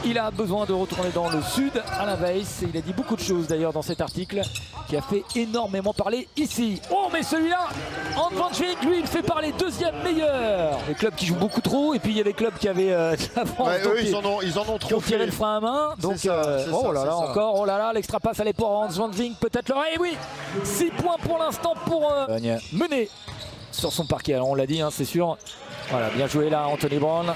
Il a besoin de retourner dans le sud, Alain Weiss. Il a dit beaucoup de choses d'ailleurs dans cet article qui a fait énormément parler ici. Oh mais celui-là, Hans van Zwink, lui il fait parler deuxième meilleur. Les clubs qui jouent beaucoup trop et puis il y a des clubs qui avaient de l'avance. Ouais, eux, ils en ont qui trop ont tiré le frein à main. Donc oh là là encore, oh là là, l'extra passe allait pour Hans van Zwink, peut-être le... Et oui, 6 points pour l'instant pour mener sur son parquet. Alors on l'a dit, hein, c'est sûr. Voilà, bien joué là, Anthony Brown.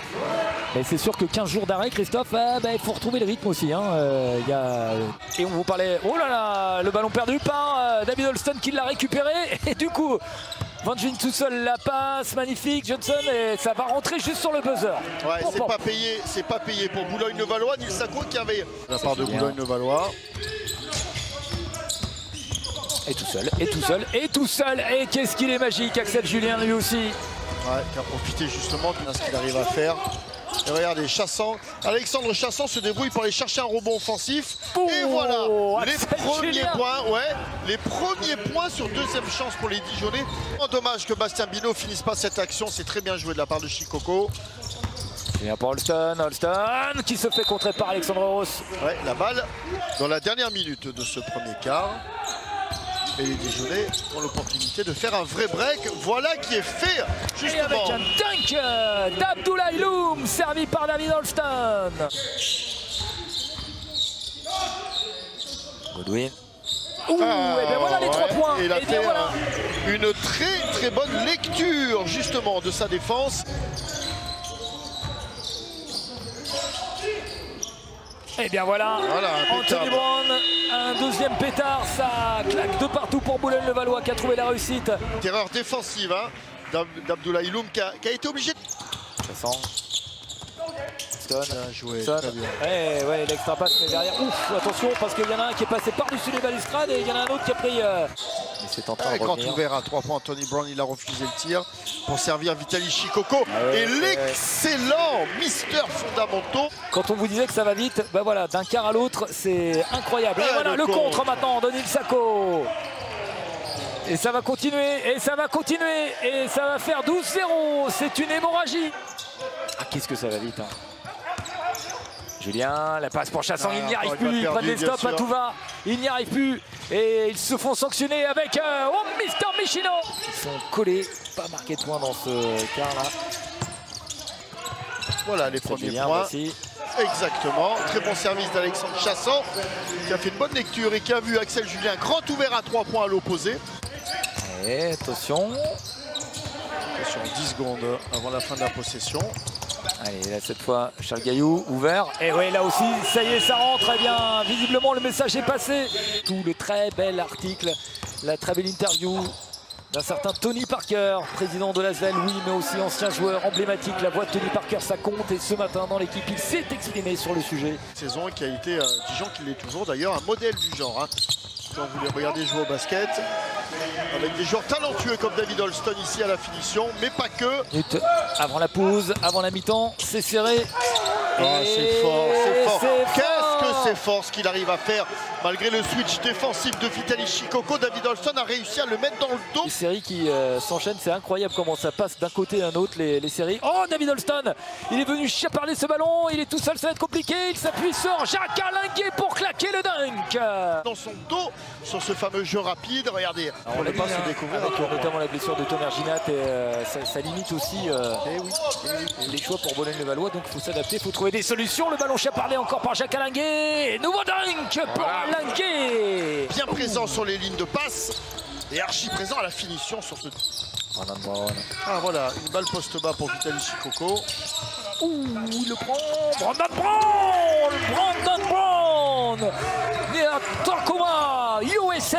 Mais c'est sûr que 15 jours d'arrêt, Christophe, il faut retrouver le rythme aussi. Hein. Et on vous parlait, oh là là, le ballon perdu par David Holston qui l'a récupéré. Et du coup, Van Zwink tout seul, la passe, magnifique, Johnson, et ça va rentrer juste sur le buzzer. Ouais, c'est pas payé pour Boulogne-le-Valois, Nils Sako qui avait la part de Boulogne-le-Valois. Et tout seul, et tout seul, et tout seul. Et qu'est-ce qu'il est magique, Axel Julien lui aussi. Ouais, qui a profité justement de ce qu'il arrive à faire. Et regardez, Chassant, Alexandre Chassant se débrouille pour aller chercher un rebond offensif. Et voilà, les premiers points, les premiers points sur deuxième chance pour les Dijonais. Dommage que Bastien Binot finisse pas cette action, c'est très bien joué de la part de Chikoko. C'est bien pour Holston qui se fait contrer par Alexandre Ross. Ouais, la balle dans la dernière minute de ce premier quart. Et les Dijonais ont l'opportunité de faire un vrai break. Voilà qui est fait, justement. Et avec un dunk d'Abdoulaye Loum, servi par David Holston. Godwin. Ouh, et bien voilà les 3 points. Et il a fait voilà une très bonne lecture, justement, de sa défense. Et bien voilà, Anthony Brown, un deuxième pétard, ça claque de partout pour Boulogne-le-Valois qui a trouvé la réussite. Terreur défensive d'Abdoulaye Loum qui a été obligé de... Bien joué, très bien. Ouais, l'extra passe, mais derrière, ouf, attention, parce qu'il y en a un qui est passé par-dessus les balustrades et il y en a un autre qui a pris... Mais c'est en train de grand revenir. ouvert à 3 points, Anthony Brown, il a refusé le tir pour servir Vitaly Chikoko. Et l'excellent Mister Fondamentaux. Quand on vous disait que ça va vite, ben voilà, d'un quart à l'autre, c'est incroyable. Et voilà, le contre maintenant de Nils Sako. Et ça va continuer, et ça va continuer, et ça va faire 12-0. C'est une hémorragie. Ah, qu'est-ce que ça va vite, hein. Julien, la passe pour Chassant, il n'y arrive plus, ils prennent les stops à tout va, il n'y arrive plus et ils se font sanctionner avec Mister Michino. Ils sont collés, pas marqué de points dans ce quart là. Voilà les premiers points. Aussi. Exactement, très bon service d'Alexandre Chassant qui a fait une bonne lecture et qui a vu Axel Julien grand ouvert à 3 points à l'opposé. Et attention. Attention, 10 secondes avant la fin de la possession. Allez, là, cette fois, Charles Gaillou, ouvert. Et oui, là aussi, ça y est, ça rentre. Très bien, visiblement, le message est passé. Tout le très bel article, la très belle interview d'un certain Tony Parker, président de l'ASVEL, oui, mais aussi ancien joueur emblématique. La voix de Tony Parker, ça compte. Et ce matin, dans l'équipe, il s'est exprimé sur le sujet. Saison qui a été, Dijon qui l'est toujours d'ailleurs, un modèle du genre. Hein. Quand vous les regardez jouer au basket, avec des joueurs talentueux comme David Holston ici à la finition, mais pas que. Avant la pause, avant la mi-temps, c'est serré. C'est fort, c'est fort. Qu'est-ce que c'est fort ce qu'il arrive à faire malgré le switch défensif de Vitaly Chikoko. David Holston a réussi à le mettre dans le dos. Les séries qui s'enchaînent, c'est incroyable comment ça passe d'un côté à un autre, les séries. Oh, David Holston, il est venu chaparder ce ballon, il est tout seul, ça va être compliqué. Il s'appuie sur Jacques Alinguet pour claquer le dunk. Dans son dos, sur ce fameux jeu rapide, regardez. Alors, on ne pas se découvrir avec notamment la blessure de Tomer Ginat et ça limite aussi les choix pour Boulogne-le-Valois. Donc il faut s'adapter, il faut trouver des solutions. Le ballon chaparlé encore par Jacques Alinguet. Nouveau dunk pour Alinguet. Bien présent sur les lignes de passe et archi présent à la finition sur ce... Ah voilà, une balle poste bas pour Vitaly Chikoko. Ouh, il le prend. Brandon Brown né à Tacoma, USA.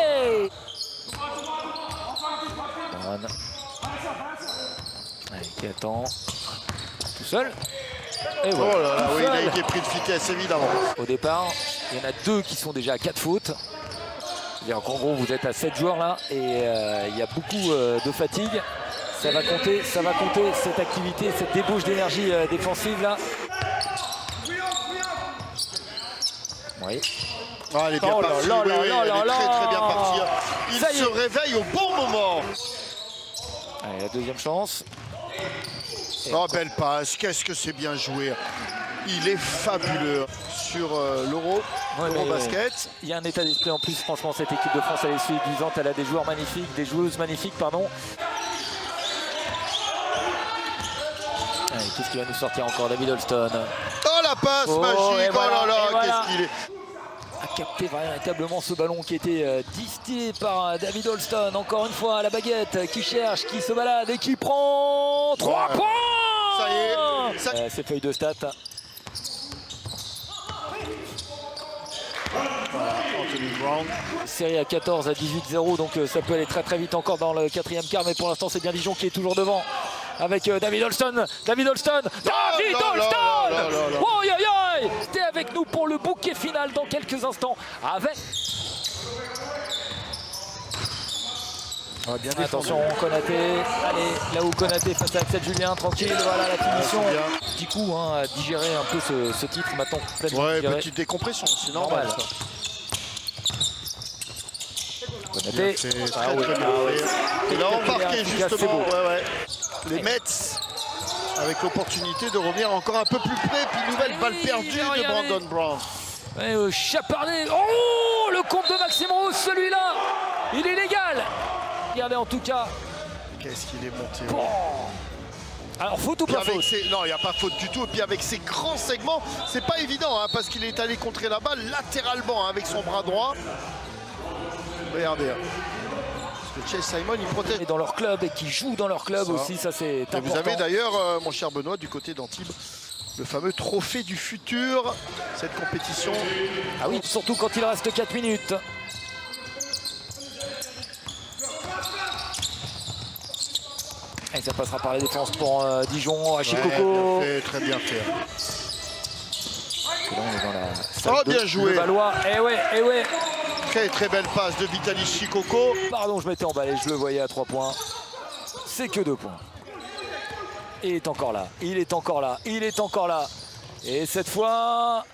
Allez, qui attend tout seul. Et voilà, oh là là, oui, il a été pris de vitesse évidemment. Au départ, il y en a 2 qui sont déjà à 4 fautes. C'est-à-dire qu'en gros, vous êtes à 7 joueurs là et il y a beaucoup de fatigue. Ça va compter cette activité, cette débauche d'énergie défensive là. Oui. Ah, elle est bien partie, elle est très bien partie. Il se réveille au bon moment. Allez, la deuxième chance. Oh, belle passe, qu'est-ce que c'est bien joué. Il est fabuleux sur l'Eurobasket. Il y a un état d'esprit en plus, franchement, cette équipe de France, elle est séduisante, elle a des joueurs magnifiques, des joueuses magnifiques, pardon. Qu'est-ce qui va nous sortir encore, David Holston? Oh la passe magique, voilà, oh là là, qu'est-ce qu'il est... A capté véritablement ce ballon qui était distillé par David Holston. Encore une fois, la baguette qui cherche, qui se balade et qui prend 3 points. Ça y est. Ces feuilles de stats. Voilà, Anthony Brown. Série à 14 à 18-0, donc ça peut aller très très vite encore dans le 4e quart, mais pour l'instant c'est bien Dijon qui est toujours devant avec David Holston. David Holston. Oh, t'es avec nous pour le bouquet final dans quelques instants avec... Bien attention, Konaté. Allez, là où Konaté face à Axel Julien, tranquille, voilà la finition. Petit coup à digérer un peu ce titre maintenant. Ouais, petite décompression, c'est normal. Konaté. C'est très bien fait. Il a embarqué justement les Mets avec l'opportunité de revenir encore un peu plus près. Puis nouvelle balle perdue de Brandon Brown. Chapardé. Oh, le compte de Maxime Rose, celui-là, il est légal. Regardez en tout cas. Qu'est-ce qu'il est monté. Bon. Alors faute ou pas faute? Non, il n'y a pas faute du tout. Et puis avec ses grands segments, c'est pas évident parce qu'il est allé contrer la balle latéralement avec son bras droit. Regardez. Parce que Chase Simon, il protège. Et dans leur club et qui jouent dans leur club aussi, ça c'est important. Vous avez d'ailleurs, mon cher Benoît, du côté d'Antibes, le fameux trophée du futur, cette compétition. Ah oui, surtout quand il reste 4 minutes. Et ça passera par la défense pour Dijon, Rachikoko. Très bien fait. Là, on est dans la salle bien joué. Valois. Eh ouais. Très belle passe de Vitaly Chikoko. Pardon, je m'étais emballé, je le voyais à 3 points. C'est que 2 points. Il est encore là. Et cette fois...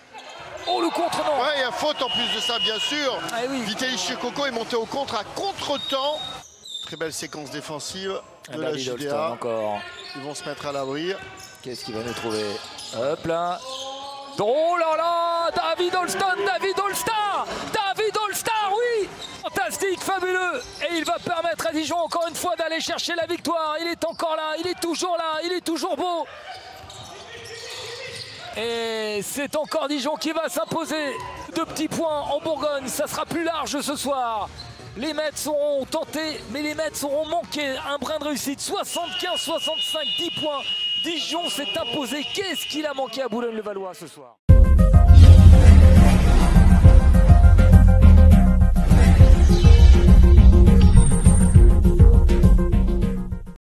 Oh, le contre, non. Ouais, il y a faute en plus de ça, bien sûr. Ah, oui. Vitaly Chikoko est monté au contre à contre-temps. Très belle séquence défensive de la JDA. Encore. Ils vont se mettre à l'abri. Qu'est-ce qu'il va nous trouver? Hop là. Oh là là, David Holston, oui. Fantastique, fabuleux. Et il va permettre à Dijon encore une fois d'aller chercher la victoire. Il est encore là, il est toujours beau. Et c'est encore Dijon qui va s'imposer. 2 petits points en Bourgogne, ça sera plus large ce soir. Les Mets auront tenté, mais les Mets auront manqué un brin de réussite. 75-65, 10 points. Dijon s'est imposé. Qu'est-ce qu'il a manqué à Boulogne-le-Valois ce soir?